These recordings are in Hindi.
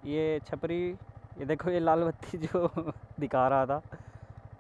ये छपरी, ये देखो ये लाल बत्ती जो दिखा रहा था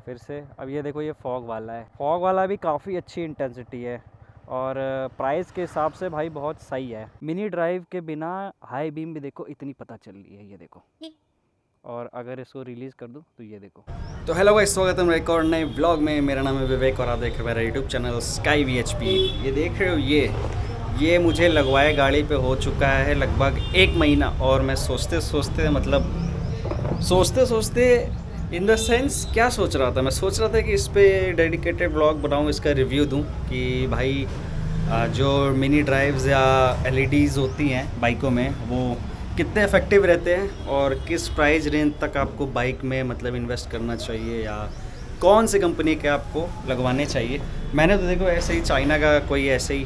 फिर से। अब ये देखो ये फॉग वाला है, फॉग वाला भी काफ़ी अच्छी इंटेंसिटी है और प्राइस के हिसाब से भाई बहुत सही है। मिनी ड्राइव के बिना हाई बीम भी देखो इतनी पता चल रही है, ये देखो। और अगर इसको रिलीज़ कर दूँ तो ये देखो। तो हेलो गाइस, स्वागत है मेरे एक और नए व्लॉग में। मेरा नाम है विवेक और आप देख रहे हैं मेरा यूट्यूब चैनल स्काई VHP। ये देख रहे हो, ये मुझे लगवाए गाड़ी पे हो चुका है लगभग 1 महीना। और मैं सोचते सोचते इन द सेंस क्या सोच रहा था, मैं सोच रहा था कि इस पर डेडिकेटेड व्लॉग बनाऊँ, इसका रिव्यू दूँ कि भाई जो मिनी ड्राइव्स या LEDs होती हैं बाइकों में वो कितने इफ़ेक्टिव रहते हैं और किस प्राइस रेंज तक आपको बाइक में मतलब इन्वेस्ट करना चाहिए या कौन सी कंपनी के आपको लगवाने चाहिए। मैंने तो देखो ऐसे ही चाइना का कोई ऐसे ही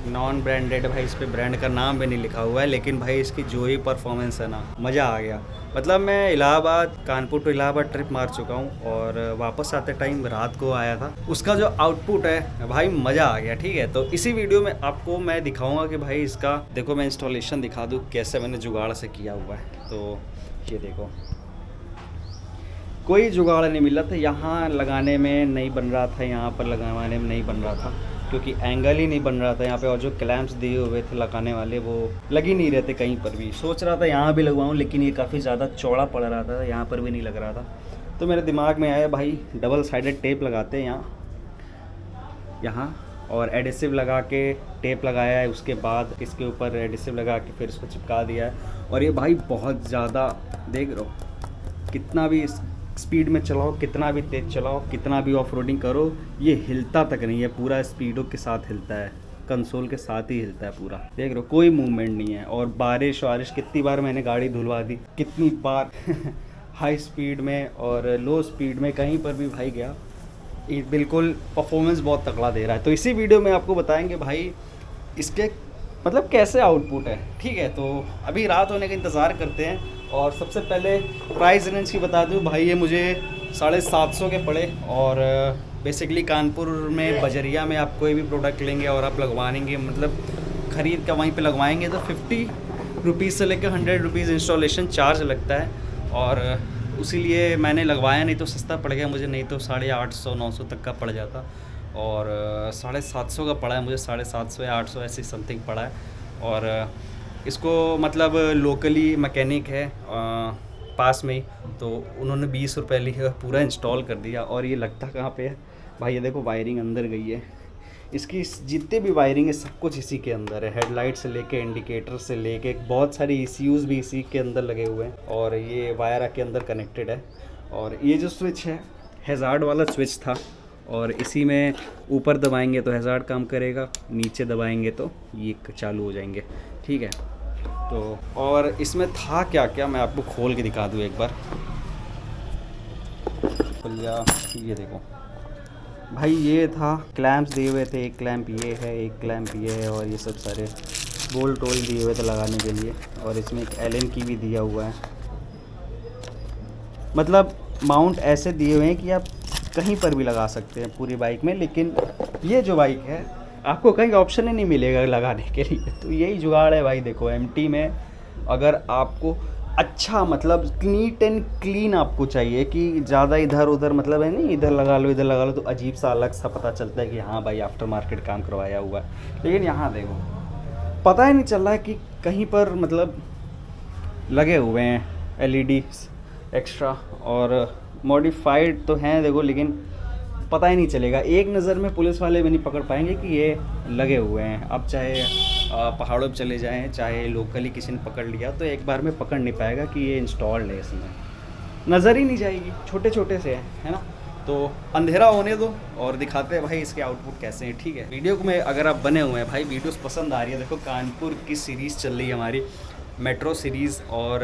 नॉन ब्रांडेड, भाई इस पे ब्रांड का नाम भी नहीं लिखा हुआ है, लेकिन भाई इसकी जो ही परफॉर्मेंस है ना, मज़ा आ गया। मतलब मैं इलाहाबाद, कानपुर टू इलाहाबाद ट्रिप मार चुका हूँ और वापस आते टाइम रात को आया था। उसका जो आउटपुट है भाई मज़ा आ गया। ठीक है, तो इसी वीडियो में आपको मैं दिखाऊंगा कि भाई इसका देखो, मैं इंस्टॉलेशन दिखा दूँ कैसे मैंने जुगाड़ से किया हुआ है। तो ये देखो, कोई जुगाड़ नहीं मिला था, यहाँ लगाने में नहीं बन रहा था, यहाँ पर लगाने में नहीं बन रहा था क्योंकि एंगल ही नहीं बन रहा था यहाँ पे। और जो क्लैम्प्स दिए हुए थे लगाने वाले वो लग ही नहीं रहे थे कहीं पर भी। सोच रहा था यहाँ भी लगवाऊँ, लेकिन ये काफ़ी ज़्यादा चौड़ा पड़ रहा था, यहाँ पर भी नहीं लग रहा था। तो मेरे दिमाग में आया भाई डबल साइडेड टेप लगाते हैं यहाँ और एडिसिव लगा के टेप लगाया है। उसके बाद इसके ऊपर एडिसिव लगा के फिर इसको चिपका दिया है। और ये भाई बहुत ज़्यादा, देख रहे हो, कितना भी स्पीड में चलाओ, कितना भी तेज़ चलाओ, कितना भी ऑफ रोडिंग करो, ये हिलता तक नहीं है। पूरा स्पीडों के साथ हिलता है, कंसोल के साथ ही हिलता है पूरा। देख रहे हो, कोई मूवमेंट नहीं है। और बारिश वारिश कितनी बार मैंने गाड़ी धुलवा दी, कितनी बार हाई स्पीड में और लो स्पीड में कहीं पर भी भाई गया, ये बिल्कुल परफॉर्मेंस बहुत तगड़ा दे रहा है। तो इसी वीडियो में आपको बताएंगे भाई इसके मतलब कैसे आउटपुट है। ठीक है, तो अभी रात होने का इंतज़ार करते हैं। और सबसे पहले प्राइस रेंज की बता दूं भाई, ये मुझे 750 के पड़े। और बेसिकली कानपुर में बजरिया में आप कोई भी प्रोडक्ट लेंगे और आप लगवाएंगे, मतलब ख़रीद कर वहीं पे लगवाएंगे तो 50 रुपीज़ से लेकर 100 रुपीज़ इंस्टॉलेशन चार्ज लगता है। और उसीलिए मैंने लगवाया, नहीं तो सस्ता पड़ गया मुझे, नहीं तो 850-900 तक का पड़ जाता। और 750 का पड़ा है मुझे, 750 या 800 ऐसी समथिंग पड़ा है। और इसको मतलब लोकली मैकेनिक है पास में ही, तो उन्होंने 20 रुपये लिए पूरा इंस्टॉल कर दिया। और ये लगता कहाँ पे है भाई, ये देखो वायरिंग अंदर गई है इसकी, जितने भी वायरिंग है सब कुछ इसी के अंदर है। हेडलाइट से लेके इंडिकेटर से लेके बहुत सारी ECUs भी इसी के अंदर लगे हुए हैं। और ये वायर के अंदर कनेक्टेड है। और ये जो स्विच है हैज़ार्ड वाला स्विच था, और इसी में ऊपर दबाएंगे तो हैज़ार्ड काम करेगा, नीचे दबाएंगे तो ये चालू हो जाएंगे। ठीक है, तो और इसमें था क्या क्या मैं आपको खोल के दिखा दूँ एक बार। खुलिया, ये देखो भाई, ये था क्लैंप्स दिए हुए थे, एक क्लैंप ये है, एक क्लैंप ये है, और ये सब सारे बोल्ट वोल्ट दिए हुए थे लगाने के लिए। और इसमें एक एलन की भी दिया हुआ है। मतलब माउंट ऐसे दिए हुए हैं कि आप कहीं पर भी लगा सकते हैं पूरी बाइक में। लेकिन ये जो बाइक है आपको कहीं ऑप्शन ही नहीं मिलेगा लगाने के लिए। तो यही जुगाड़ है भाई। देखो MT में अगर आपको अच्छा मतलब नीट एंड क्लीन आपको चाहिए कि ज़्यादा इधर उधर मतलब है नहीं, इधर लगा लो इधर लगा लो तो अजीब सा अलग सा पता चलता है कि हाँ भाई आफ्टर मार्केट काम करवाया हुआ है। लेकिन यहाँ देखो पता ही नहीं चल रहा है कि कहीं पर मतलब लगे हुए हैं LEDs एक्स्ट्रा और मॉडिफाइड तो हैं देखो, लेकिन पता ही नहीं चलेगा। एक नज़र में पुलिस वाले भी नहीं पकड़ पाएंगे कि ये लगे हुए हैं। अब चाहे पहाड़ों पे चले जाएं, चाहे लोकली किसी ने पकड़ लिया, तो एक बार में पकड़ नहीं पाएगा कि ये इंस्टॉल्ड है। इसमें नज़र ही नहीं जाएगी, छोटे छोटे से है ना। तो अंधेरा होने दो और दिखाते हैं भाई इसके आउटपुट कैसे हैं। ठीक है, वीडियो को में अगर आप बने हुए हैं भाई, वीडियोस पसंद आ रही है, देखो कानपुर की सीरीज़ चल रही है हमारी मेट्रो सीरीज़, और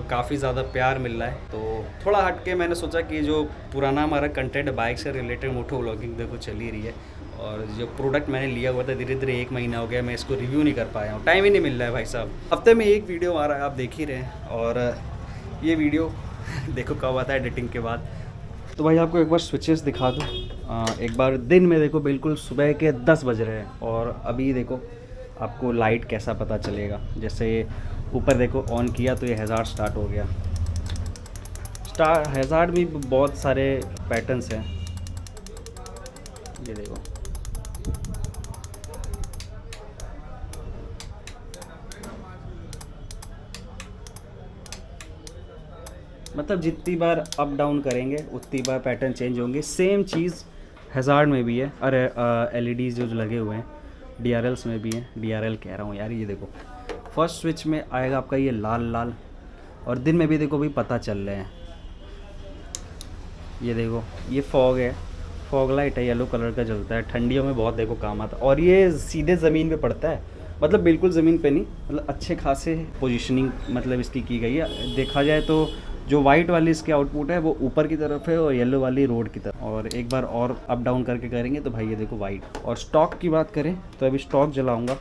काफ़ी ज़्यादा प्यार मिल रहा है। तो थोड़ा हट के मैंने सोचा कि जो पुराना हमारा कंटेंट बाइक से रिलेटेड मोटो व्लॉगिंग देखो चल ही रही है, और जो प्रोडक्ट मैंने लिया हुआ था धीरे धीरे 1 महीना हो गया मैं इसको रिव्यू नहीं कर पाया हूँ, टाइम ही नहीं मिल रहा है भाई साहब। हफ्ते में एक वीडियो आ रहा है, आप देख ही रहे हैं। और ये वीडियो देखो कब आता है एडिटिंग के बाद। तो भाई आपको एक बार स्विचेस दिखा दूँ। एक बार दिन में देखो, बिल्कुल सुबह के 10 बज रहे हैं और अभी देखो आपको लाइट कैसा पता चलेगा। जैसे ऊपर देखो ऑन किया तो ये हैज़ार्ड स्टार्ट हो गया। हैज़ार्ड में बहुत सारे पैटर्न्स हैं, ये देखो। मतलब जितनी बार अप डाउन करेंगे उतनी बार पैटर्न चेंज होंगे। सेम चीज़ हैज़ार्ड में भी है। अरे एलईडीज़ जो लगे हुए हैं डीआरएल्स में भी हैं। डीआरएल कह रहा हूँ यार, ये देखो फर्स्ट स्विच में आएगा आपका ये लाल लाल, और दिन में भी देखो भी पता चल रहे हैं। ये देखो ये फॉग है, फॉग लाइट है, येलो कलर का जलता है, ठंडियों में बहुत देखो काम आता है। और ये सीधे ज़मीन पे पड़ता है, मतलब बिल्कुल ज़मीन पे नहीं, मतलब अच्छे खासे पोजीशनिंग मतलब इसकी की गई है। देखा जाए तो जो वाइट वाली इसकी आउटपुट है वो ऊपर की तरफ है और येलो वाली रोड की तरफ। और एक बार और अप डाउन करके करेंगे तो भाई ये देखो वाइट। और स्टॉक की बात करें तो अभी स्टॉक जलाऊँगा,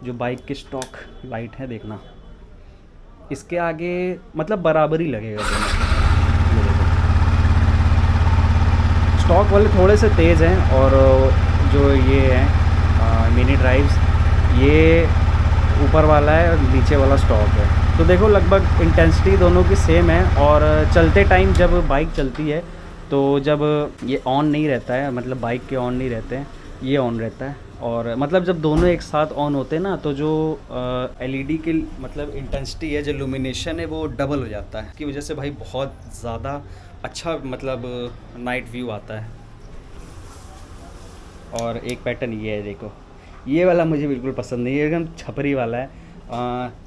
जो बाइक की स्टॉक लाइट है देखना, इसके आगे मतलब बराबर ही लगेगा दोनों। ये देखो स्टॉक वाले थोड़े से तेज़ हैं, और जो ये हैं मिनी ड्राइव्स, ये ऊपर वाला है और नीचे वाला स्टॉक है। तो देखो लगभग इंटेंसिटी दोनों की सेम है। और चलते टाइम जब बाइक चलती है तो जब ये ऑन नहीं रहता है, मतलब बाइक के ऑन नहीं रहते हैं, ये ऑन रहता है। और मतलब जब दोनों एक साथ ऑन होते हैं ना तो जो एलईडी की मतलब इंटेंसिटी है, जो लुमिनेशन है वो डबल हो जाता है, की वजह से भाई बहुत ज़्यादा अच्छा मतलब नाइट व्यू आता है। और एक पैटर्न ये है देखो, ये वाला मुझे बिल्कुल पसंद नहीं है, एकदम छपरी वाला है।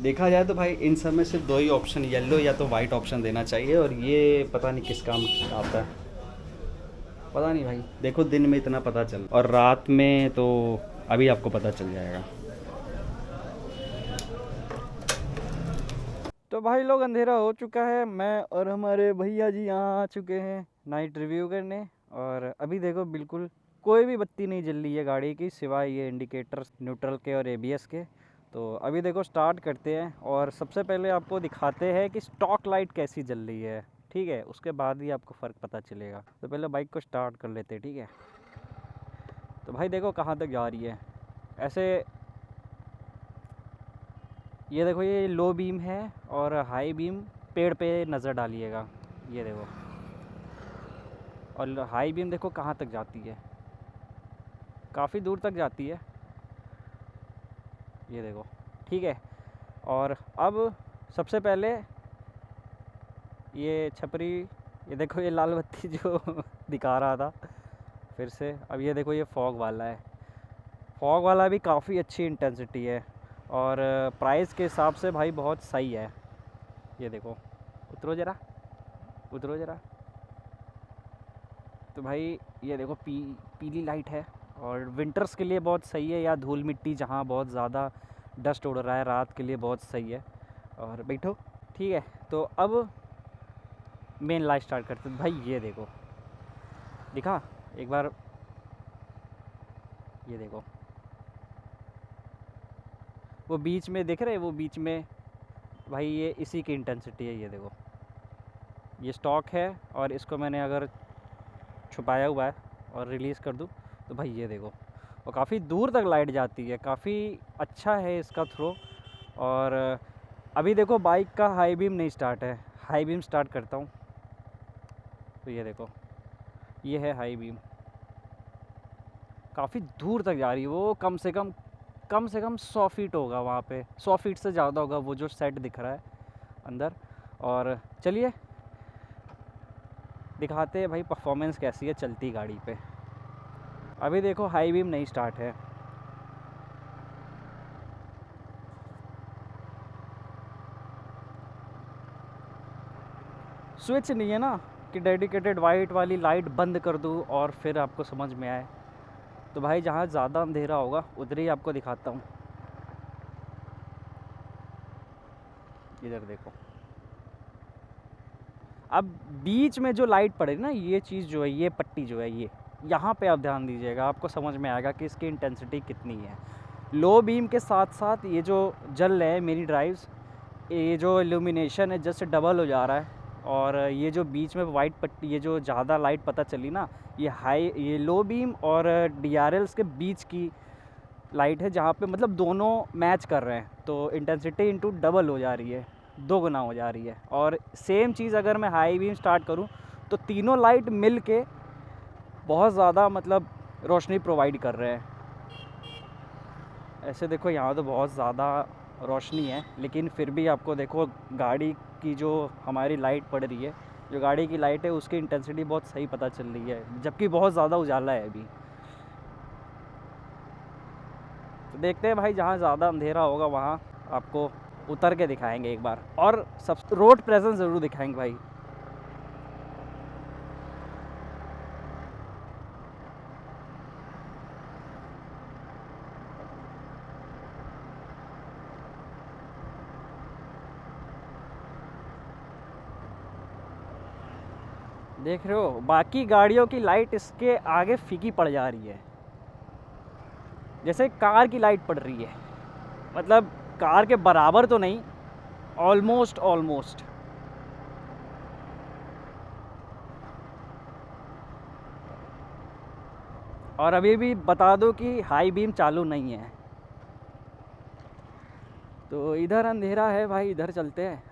देखा जाए तो भाई इन सब में सिर्फ दो ही ऑप्शन, येलो या तो वाइट ऑप्शन देना चाहिए, और ये पता नहीं किस काम आता है, पता नहीं भाई। देखो दिन में इतना पता चल, और रात में तो अभी आपको पता चल जाएगा। तो भाई लोग अंधेरा हो चुका है, मैं और हमारे भैया जी यहाँ आ चुके हैं नाइट रिव्यू करने। और अभी देखो बिल्कुल कोई भी बत्ती नहीं जल रही है गाड़ी की, सिवाय ये इंडिकेटर्स न्यूट्रल के और एबीएस के। तो अभी देखो स्टार्ट करते हैं, और सबसे पहले आपको दिखाते हैं कि स्टॉक लाइट कैसी जल रही है, ठीक है, उसके बाद ही आपको फ़र्क पता चलेगा। तो पहले बाइक को स्टार्ट कर लेते हैं, ठीक है। तो भाई देखो कहाँ तक जा रही है ऐसे, ये देखो ये लो बीम है और हाई बीम पेड़ पे नज़र डालिएगा, ये देखो। और हाई बीम देखो कहाँ तक जाती है, काफ़ी दूर तक जाती है, ये देखो, ठीक है। और अब सबसे पहले ये छपरी, ये देखो ये लाल बत्ती जो दिखा रहा था फिर से, अब ये देखो ये फॉग वाला है। फॉग वाला भी काफ़ी अच्छी इंटेंसिटी है, और प्राइस के हिसाब से भाई बहुत सही है। ये देखो, उतरो ज़रा, उतरो ज़रा। तो भाई ये देखो पीली लाइट है, और विंटर्स के लिए बहुत सही है, या धूल मिट्टी जहाँ बहुत ज़्यादा डस्ट उड़ रहा है रात के लिए बहुत सही है। और बैठो, ठीक है। तो अब मेन लाइट स्टार्ट करते हैं। भाई ये देखो, दिखा एक बार, ये देखो वो बीच में दिख रहे, वो बीच में भाई ये इसी की इंटेंसिटी है। ये देखो ये स्टॉक है, और इसको मैंने अगर छुपाया हुआ है और रिलीज़ कर दूँ तो भाई ये देखो, और काफ़ी दूर तक लाइट जाती है, काफ़ी अच्छा है इसका थ्रो। और अभी देखो बाइक का हाई बीम नहीं स्टार्ट है, हाई बीम स्टार्ट करता हूँ तो ये देखो ये है हाई बीम, काफ़ी दूर तक जा रही है वो, कम से कम 100 फीट होगा वहाँ पे, 100 फीट से ज़्यादा होगा वो जो सेट दिख रहा है अंदर। और चलिए दिखाते हैं भाई परफॉर्मेंस कैसी है चलती गाड़ी पे। अभी देखो हाई बीम नहीं स्टार्ट है, स्विच नहीं है ना कि डेडिकेटेड वाइट वाली लाइट बंद कर दूँ और फिर आपको समझ में आए। तो भाई जहाँ ज़्यादा अंधेरा होगा उधर ही आपको दिखाता हूँ। इधर देखो, अब बीच में जो लाइट पड़े ना, ये चीज़ जो है, ये पट्टी जो है, ये यहाँ पे आप ध्यान दीजिएगा, आपको समझ में आएगा कि इसकी इंटेंसिटी कितनी है। लो बीम के साथ साथ ये जो जल रहे हैं मेरी ड्राइव्स, ये जो इल्यूमिनेशन है जस्ट डबल हो जा रहा है। और ये जो बीच में वाइट पट्टी, ये जो ज़्यादा लाइट पता चली ना, ये लो बीम और डीआरएल्स के बीच की लाइट है जहाँ पे मतलब दोनों मैच कर रहे हैं, तो इंटेंसिटी इंटू डबल हो जा रही है, 2 गुना हो जा रही है। और सेम चीज़ अगर मैं हाई बीम स्टार्ट करूँ तो तीनों लाइट मिल के बहुत ज़्यादा मतलब रोशनी प्रोवाइड कर रहे हैं। ऐसे देखो यहाँ तो बहुत ज़्यादा रोशनी है, लेकिन फिर भी आपको देखो गाड़ी की जो हमारी लाइट पड़ रही है, जो गाड़ी की लाइट है उसकी इंटेंसिटी बहुत सही पता चल रही है, जबकि बहुत ज़्यादा उजाला है अभी। तो देखते हैं भाई, जहाँ ज़्यादा अंधेरा होगा वहाँ आपको उतर के दिखाएंगे एक बार, और सब रोड प्रेजेंस ज़रूर दिखाएंगे भाई। देख रहे हो बाकी गाड़ियों की लाइट इसके आगे फीकी पड़ जा रही है, जैसे कार की लाइट पड़ रही है, मतलब कार के बराबर तो नहीं, ऑलमोस्ट ऑलमोस्ट। और अभी भी बता दो कि हाई बीम चालू नहीं है। तो इधर अंधेरा है भाई, इधर चलते हैं।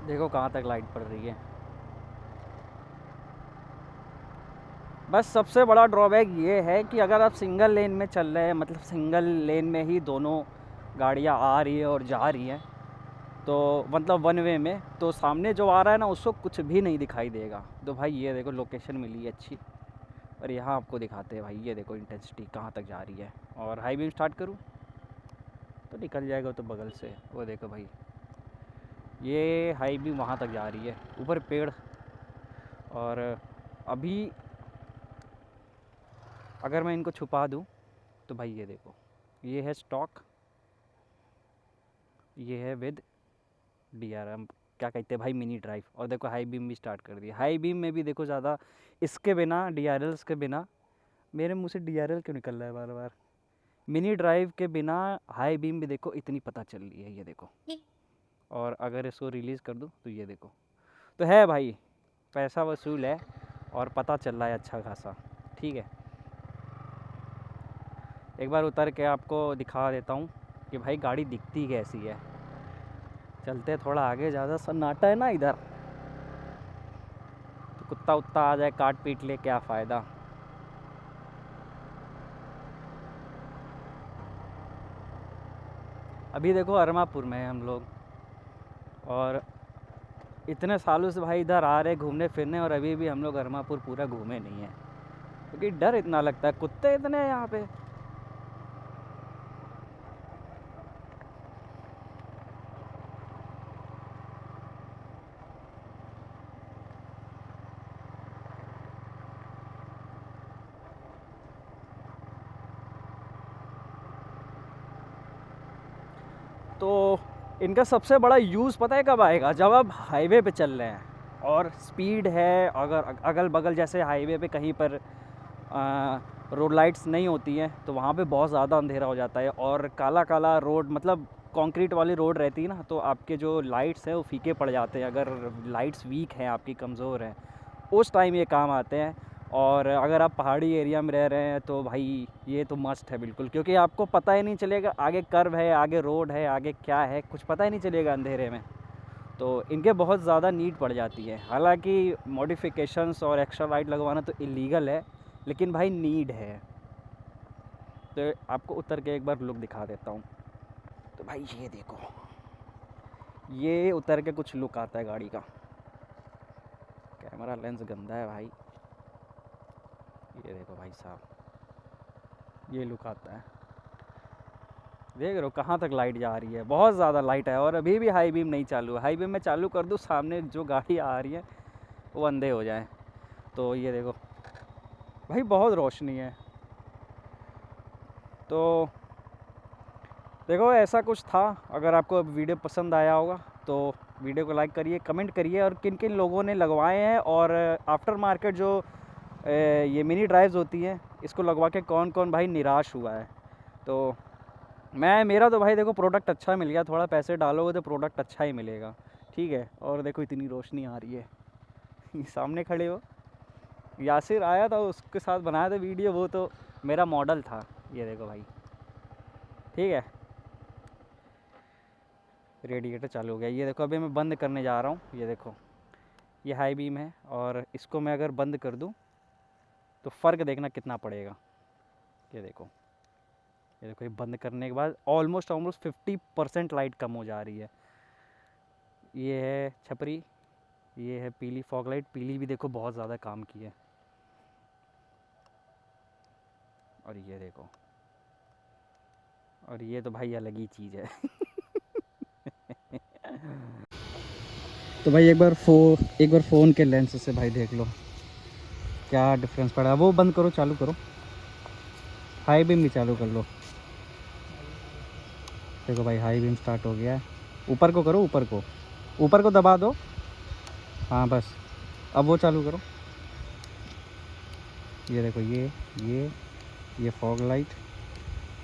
देखो कहाँ तक लाइट पड़ रही है। बस सबसे बड़ा ड्रॉबैक ये है कि अगर आप सिंगल लेन में चल रहे हैं, मतलब सिंगल लेन में ही दोनों गाड़ियाँ आ रही है और जा रही हैं, तो मतलब वन वे में, तो सामने जो आ रहा है ना उसको कुछ भी नहीं दिखाई देगा। तो भाई ये देखो लोकेशन मिली है अच्छी, और यहाँ आपको दिखाते हैं भाई, ये देखो इंटेंसिटी कहाँ तक जा रही है। और हाई बीम स्टार्ट करूँ तो निकल जाएगा तो बगल से, वो देखो भाई ये हाई बीम वहाँ तक जा रही है, ऊपर पेड़। और अभी अगर मैं इनको छुपा दूँ तो भाई ये देखो, ये है स्टॉक, ये है विद DRM, क्या कहते हैं भाई, मिनी ड्राइव। और देखो हाई बीम भी स्टार्ट कर दिया। हाई बीम में भी देखो ज़्यादा इसके बिना, DRLs के बिना, मेरे मुंह से DRL क्यों निकल रहा है बार बार, मिनी ड्राइव के बिना हाई बीम भी देखो इतनी पता चल रही है, ये देखो। और अगर इसको रिलीज़ कर दूँ तो ये देखो, तो है भाई पैसा वसूल है और पता चल रहा है अच्छा खासा। ठीक है, एक बार उतर के आपको दिखा देता हूँ कि भाई गाड़ी दिखती कैसी है। चलते थोड़ा आगे, ज़्यादा सन्नाटा है ना इधर, तो कुत्ता उत्ता आ जाए काट पीट ले क्या फ़ायदा। अभी देखो अरमापुर में है हम लोग, और इतने सालों से भाई इधर आ रहे घूमने फिरने, और अभी भी हम लोग अरमापुर पूरा घूमे नहीं हैं, क्योंकि डर इतना लगता है, कुत्ते इतने हैं यहाँ पे। तो इनका सबसे बड़ा यूज़ पता है कब आएगा, जब आप हाईवे पे चल रहे हैं और स्पीड है, अगर अगल बगल जैसे हाईवे पे कहीं पर रोड लाइट्स नहीं होती हैं तो वहाँ पे बहुत ज़्यादा अंधेरा हो जाता है, और काला काला रोड, मतलब कंक्रीट वाली रोड रहती है ना, तो आपके जो लाइट्स हैं वो फीके पड़ जाते हैं। अगर लाइट्स वीक हैं, आपकी कमज़ोर हैं, उस टाइम ये काम आते हैं। और अगर आप पहाड़ी एरिया में रह रहे हैं तो भाई ये तो मस्ट है बिल्कुल, क्योंकि आपको पता ही नहीं चलेगा आगे कर्व है, आगे रोड है, आगे क्या है, कुछ पता ही नहीं चलेगा अंधेरे में। तो इनके बहुत ज़्यादा नीड पड़ जाती है। हालांकि मॉडिफिकेशंस और एक्स्ट्रा लाइट लगवाना तो इलीगल है, लेकिन भाई नीड है। तो आपको उतर के एक बार लुक दिखा देता हूँ। तो भाई ये देखो, ये उतर के कुछ लुक आता है गाड़ी का। कैमरा लेंस गंदा है भाई, ये देखो भाई साहब, ये लुक आता है। देख रहे हो कहाँ तक लाइट जा रही है, बहुत ज़्यादा लाइट है। और अभी भी हाई बीम नहीं चालू है। हाई बीम में चालू कर दूँ, सामने जो गाड़ी आ रही है वो अंधे हो जाए। तो ये देखो भाई बहुत रोशनी है। तो देखो ऐसा कुछ था। अगर आपको वीडियो पसंद आया होगा तो वीडियो को लाइक करिए, कमेंट करिए, और किन किन लोगों ने लगवाए हैं, और आफ्टर मार्केट जो ये मिनी ड्राइव्स होती हैं इसको लगवा के कौन कौन भाई निराश हुआ है। तो मेरा तो भाई देखो प्रोडक्ट अच्छा मिल गया, थोड़ा पैसे डालोगे तो प्रोडक्ट अच्छा ही मिलेगा, ठीक है। और देखो इतनी रोशनी आ रही है सामने खड़े हो, यासिर आया था उसके साथ बनाया था वीडियो, वो तो मेरा मॉडल था। ये देखो भाई, ठीक है। रेडिएटर चालू हो गया, ये देखो अभी मैं बंद करने जा रहा हूँ। ये देखो ये हाई बीम है, और इसको मैं अगर बंद कर दूँ तो फ़र्क देखना कितना पड़ेगा। ये देखो, ये देखो, ये बंद करने के बाद ऑलमोस्ट 50% लाइट कम हो जा रही है। ये है छपरी, ये है पीली फॉग लाइट। पीली भी देखो बहुत ज़्यादा काम की है। और ये देखो, और ये तो भाई अलग ही चीज़ है तो भाई एक बार फ़ोन के लेंस से भाई देख लो क्या डिफरेंस पड़ा। वो बंद करो, चालू करो, हाई बीम भी चालू कर लो। देखो भाई हाई बीम स्टार्ट हो गया है। ऊपर को करो, ऊपर को दबा दो। हाँ बस, अब वो चालू करो। ये देखो, ये फॉग लाइट,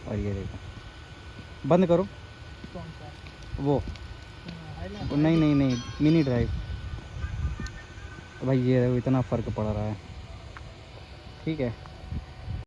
और ये देखो बंद करो। वो नहीं, मिनी ड्राइव। भाई ये देखो इतना फ़र्क पड़ रहा है, ठीक है।